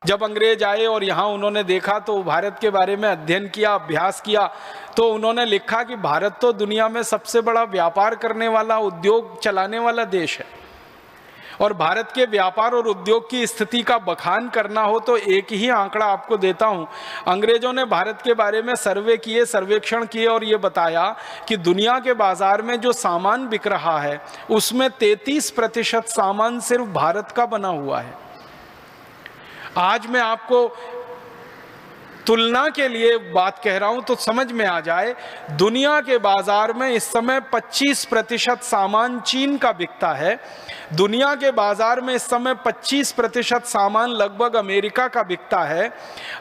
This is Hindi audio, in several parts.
जब अंग्रेज आए और यहाँ उन्होंने देखा तो भारत के बारे में अध्ययन किया, अभ्यास किया, तो उन्होंने लिखा कि भारत तो दुनिया में सबसे बड़ा व्यापार करने वाला, उद्योग चलाने वाला देश है, और भारत के व्यापार और उद्योग की स्थिति का बखान करना हो तो एक ही आंकड़ा आपको देता हूं। अंग्रेजों ने भारत के बारे में सर्वे किए, सर्वेक्षण किए और ये बताया कि दुनिया के बाजार में जो सामान बिक रहा है उसमें 33% सामान सिर्फ भारत का बना हुआ है। आज मैं आपको तुलना के लिए बात कह रहा हूं तो समझ में आ जाए, दुनिया के बाजार में इस समय 25% सामान चीन का बिकता है। दुनिया के बाजार में इस समय 25% सामान लगभग अमेरिका का बिकता है।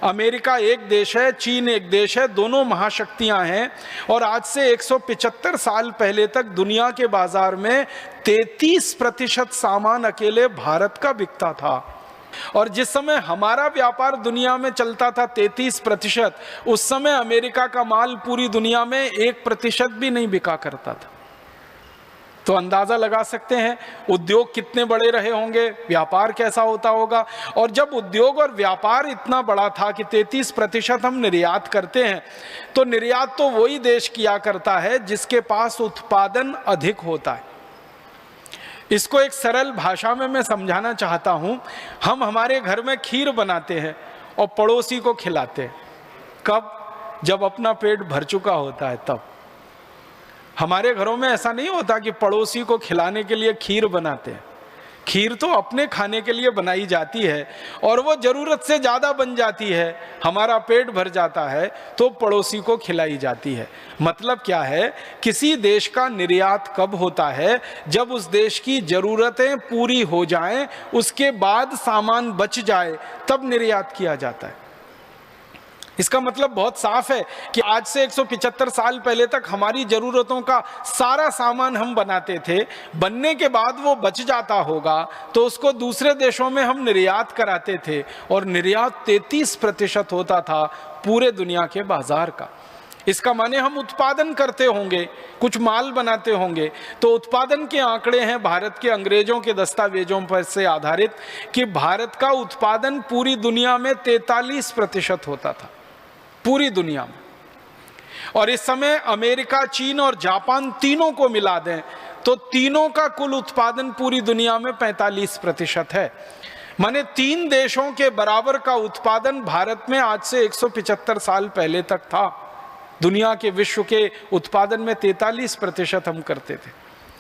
अमेरिका एक देश है, चीन एक देश है, दोनों महाशक्तियां हैं। और आज से 175 साल पहले तक दुनिया के बाजार में 33% सामान अकेले भारत का बिकता था। और जिस समय हमारा व्यापार दुनिया में चलता था 33%, उस समय अमेरिका का माल पूरी दुनिया में 1% भी नहीं बिका करता था। तो अंदाजा लगा सकते हैं उद्योग कितने बड़े रहे होंगे, व्यापार कैसा होता होगा। और जब उद्योग और व्यापार इतना बड़ा था कि 33% हम निर्यात करते हैं, तो निर्यात तो वही देश किया करता है जिसके पास उत्पादन अधिक होता है। इसको एक सरल भाषा में मैं समझाना चाहता हूं। हम हमारे घर में खीर बनाते हैं और पड़ोसी को खिलाते हैं। कब? जब अपना पेट भर चुका होता है तब। हमारे घरों में ऐसा नहीं होता कि पड़ोसी को खिलाने के लिए खीर बनाते हैं। खीर तो अपने खाने के लिए बनाई जाती है और वो जरूरत से ज़्यादा बन जाती है, हमारा पेट भर जाता है तो पड़ोसी को खिलाई जाती है। मतलब क्या है, किसी देश का निर्यात कब होता है? जब उस देश की ज़रूरतें पूरी हो जाएं, उसके बाद सामान बच जाए, तब निर्यात किया जाता है। इसका मतलब बहुत साफ है कि आज से 175 साल पहले तक हमारी ज़रूरतों का सारा सामान हम बनाते थे। बनने के बाद वो बच जाता होगा तो उसको दूसरे देशों में हम निर्यात कराते थे, और निर्यात 33% होता था पूरे दुनिया के बाजार का। इसका माने हम उत्पादन करते होंगे, कुछ माल बनाते होंगे। तो उत्पादन के आंकड़े हैं भारत के अंग्रेजों के दस्तावेजों पर से आधारित कि भारत का उत्पादन पूरी दुनिया में 43% होता था, पूरी दुनिया में। और इस समय अमेरिका, चीन और जापान तीनों को मिला दें तो तीनों का कुल उत्पादन पूरी दुनिया में 45% है। माने 3 देशों के बराबर का उत्पादन भारत में आज से 175 साल पहले तक था। दुनिया के विश्व के उत्पादन में 43% हम करते थे।